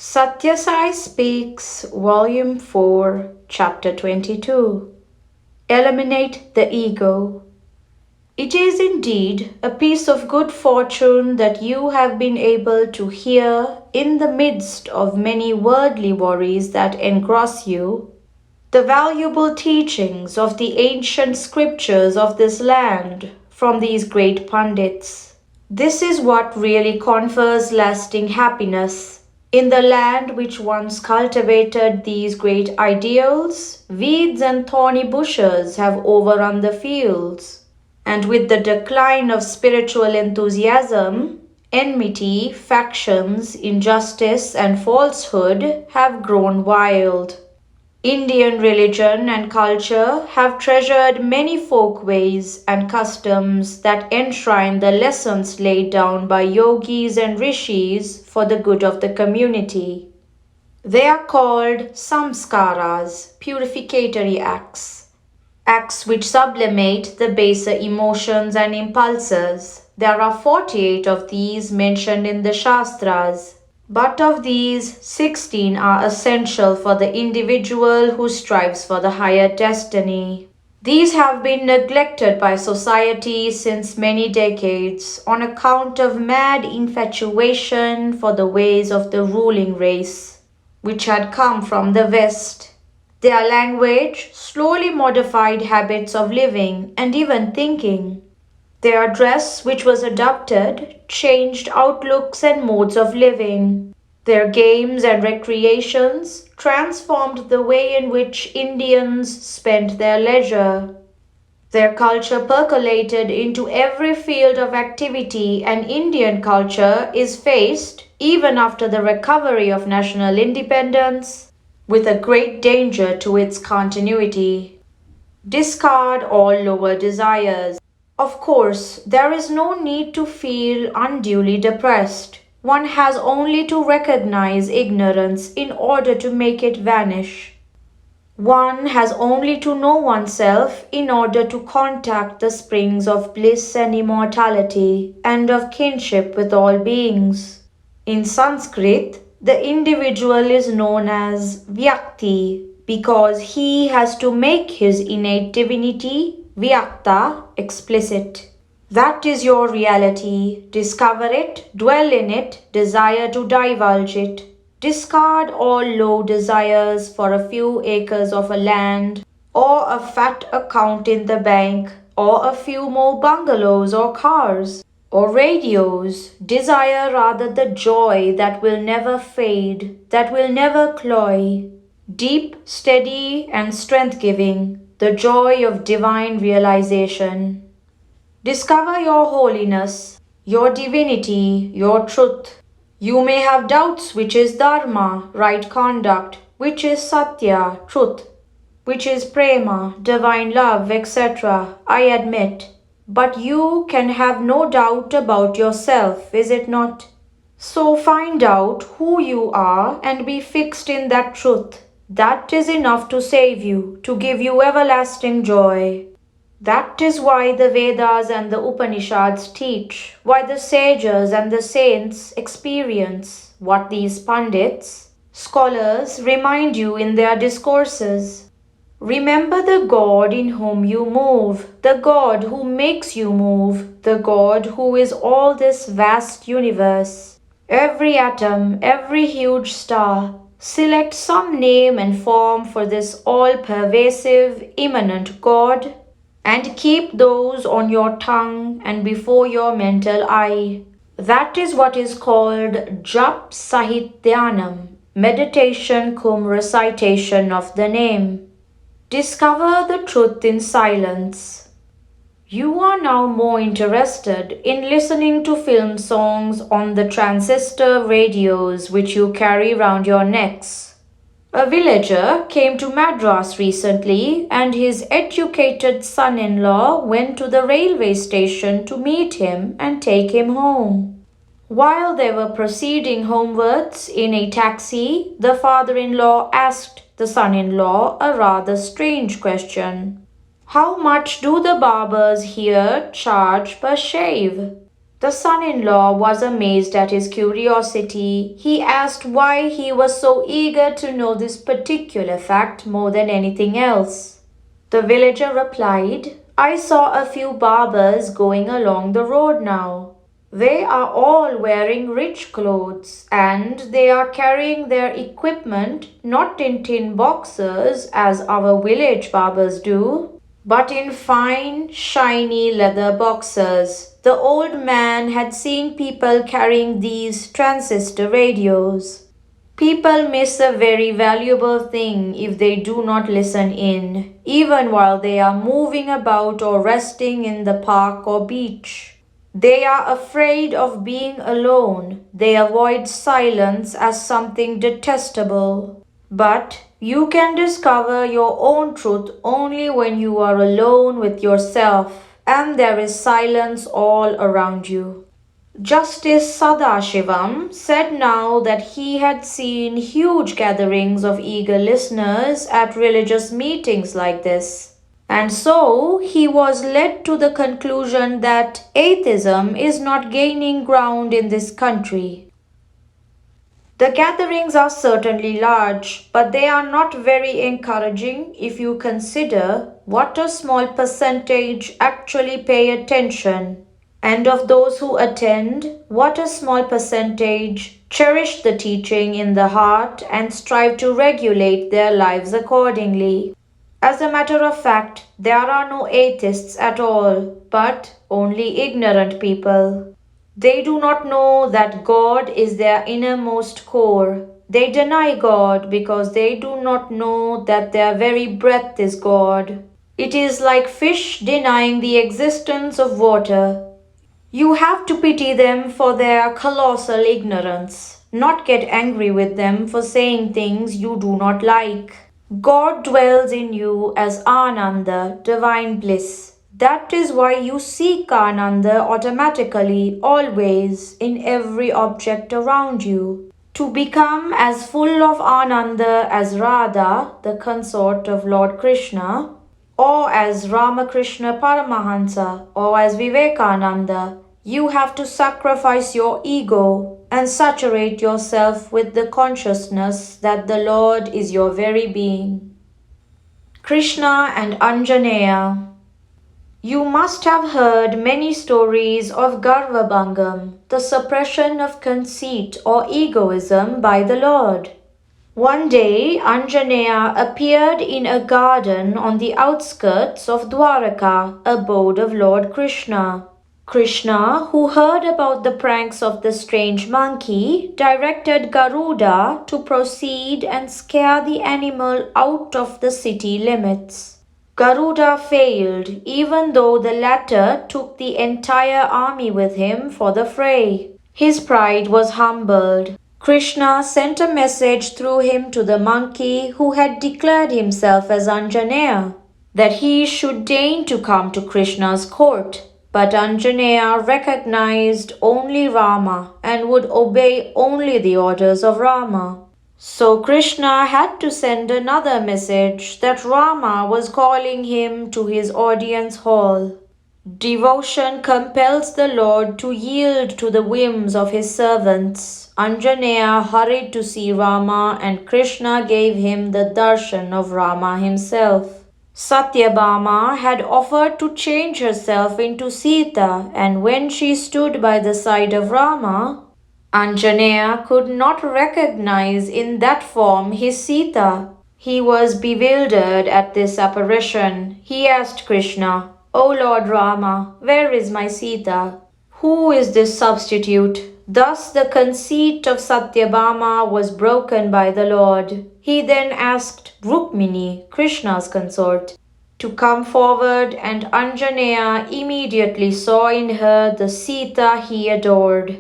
Sathya Sai Speaks, Volume 4, Chapter 22. Eliminate the Ego. It is indeed a piece of good fortune that you have been able to hear, in the midst of many worldly worries that engross you, the valuable teachings of the ancient scriptures of this land from these great pundits. This is what really confers lasting happiness. In the land which once cultivated these great ideals, weeds and thorny bushes have overrun the fields. And with the decline of spiritual enthusiasm, enmity, factions, injustice, and falsehood have grown wild. Indian religion and culture have treasured many folkways and customs that enshrine the lessons laid down by yogis and rishis for the good of the community. They are called samskaras, purificatory acts, acts which sublimate the baser emotions and impulses. There are 48 of these mentioned in the Shastras. But of these, 16 are essential for the individual who strives for the higher destiny. These have been neglected by society since many decades on account of mad infatuation for the ways of the ruling race, which had come from the West. Their language slowly modified habits of living and even thinking. Their dress, which was adopted, changed outlooks and modes of living. Their games and recreations transformed the way in which Indians spent their leisure. Their culture percolated into every field of activity, and Indian culture is faced, even after the recovery of national independence, with a great danger to its continuity. Discard all lower desires. Of course, there is no need to feel unduly depressed. One has only to recognize ignorance in order to make it vanish. One has only to know oneself in order to contact the springs of bliss and immortality and of kinship with all beings. In Sanskrit, the individual is known as Vyakti because he has to make his innate divinity Vyakta explicit. That is your reality. Discover it, dwell in it, desire to divulge it. Discard all low desires for a few acres of a land, or a fat account in the bank, or a few more bungalows or cars, or radios. Desire rather the joy that will never fade, that will never cloy. Deep, steady, and strength-giving. The joy of divine realization. Discover your holiness, your divinity, your truth. You may have doubts which is dharma, right conduct, which is satya, truth, which is prema, divine love, etc. I admit. But you can have no doubt about yourself, is it not? So find out who you are and be fixed in that truth. That is enough to save you, to give you everlasting joy. That is why the Vedas and the Upanishads teach, why the sages and the saints experience, what these pundits, scholars remind you in their discourses. Remember the God in whom you move, the God who makes you move, the God who is all this vast universe. Every atom, every huge star. Select some name and form for this all-pervasive, immanent God, and keep those on your tongue and before your mental eye. That is what is called Jap Sahit Dhyanam, meditation cum recitation of the name. Discover the truth in silence. You are now more interested in listening to film songs on the transistor radios which you carry round your necks. A villager came to Madras recently and his educated son-in-law went to the railway station to meet him and take him home. While they were proceeding homewards in a taxi, the father-in-law asked the son-in-law a rather strange question. How much do the barbers here charge per shave? The son-in-law was amazed at his curiosity. He asked why he was so eager to know this particular fact more than anything else. The villager replied, "I saw a few barbers going along the road now. They are all wearing rich clothes and they are carrying their equipment not in tin boxes as our village barbers do, but in fine, shiny leather boxes." The old man had seen people carrying these transistor radios. People miss a very valuable thing if they do not listen in, even while they are moving about or resting in the park or beach. They are afraid of being alone. They avoid silence as something detestable. But you can discover your own truth only when you are alone with yourself and there is silence all around you. Justice Sadashivam said now that he had seen huge gatherings of eager listeners at religious meetings like this. And so he was led to the conclusion that atheism is not gaining ground in this country. The gatherings are certainly large, but they are not very encouraging if you consider what a small percentage actually pay attention. And of those who attend, what a small percentage cherish the teaching in the heart and strive to regulate their lives accordingly. As a matter of fact, there are no atheists at all, but only ignorant people. They do not know that God is their innermost core. They deny God because they do not know that their very breath is God. It is like fish denying the existence of water. You have to pity them for their colossal ignorance, not get angry with them for saying things you do not like. God dwells in you as Ananda, divine bliss. That is why you seek Ananda automatically, always, in every object around you. To become as full of Ananda as Radha, the consort of Lord Krishna, or as Ramakrishna Paramahansa, or as Vivekananda, you have to sacrifice your ego and saturate yourself with the consciousness that the Lord is your very being. Krishna and Anjaneya. You must have heard many stories of Garvabhangam, the suppression of conceit or egoism by the Lord. One day, Anjaneya appeared in a garden on the outskirts of Dwaraka, abode of Lord Krishna. Krishna, who heard about the pranks of the strange monkey, directed Garuda to proceed and scare the animal out of the city limits. Garuda failed, even though the latter took the entire army with him for the fray. His pride was humbled. Krishna sent a message through him to the monkey who had declared himself as Anjaneya, that he should deign to come to Krishna's court. But Anjaneya recognized only Rama and would obey only the orders of Rama. So Krishna had to send another message that Rama was calling him to his audience hall. Devotion compels the Lord to yield to the whims of his servants. Anjaneya hurried to see Rama and Krishna gave him the darshan of Rama himself. Satyabhama had offered to change herself into Sita, and when she stood by the side of Rama, Anjaneya could not recognize in that form his Sita. He was bewildered at this apparition. He asked Krishna, "O Lord Rama, where is my Sita? Who is this substitute?" Thus the conceit of Satyabhama was broken by the Lord. He then asked Rukmini, Krishna's consort, to come forward, and Anjaneya immediately saw in her the Sita he adored.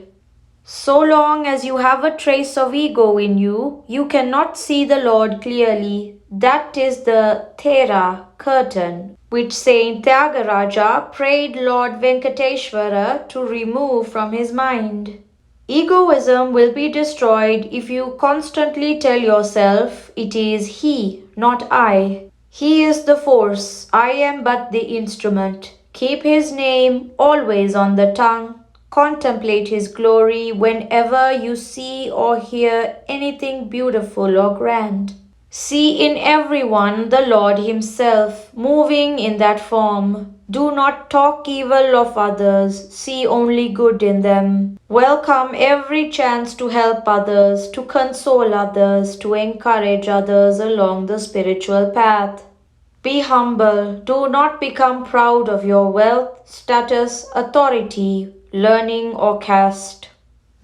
So long as you have a trace of ego in you, you cannot see the Lord clearly. That is the Thera, curtain, which Saint Tyagaraja prayed Lord Venkateshwara to remove from his mind. Egoism will be destroyed if you constantly tell yourself it is he, not I. He is the force, I am but the instrument. Keep his name always on the tongue. Contemplate His glory whenever you see or hear anything beautiful or grand. See in everyone the Lord Himself moving in that form. Do not talk evil of others, see only good in them. Welcome every chance to help others, to console others, to encourage others along the spiritual path. Be humble, do not become proud of your wealth, status, authority, learning, or caste.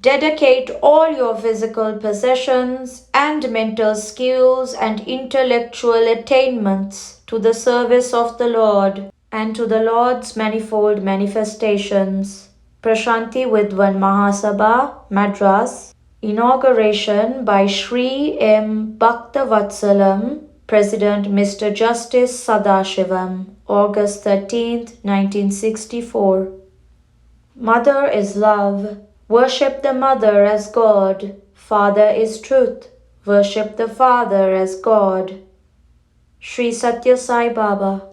Dedicate all your physical possessions and mental skills and intellectual attainments to the service of the Lord and to the Lord's manifold manifestations. Prashanti Vidwan Mahasabha, Madras. Inauguration by Sri M. Bhaktavatsalam, President Mr. Justice Sadashivam, August 13, 1964. Mother is love. Worship the Mother as God. Father is truth. Worship the Father as God. Sri Sathya Sai Baba.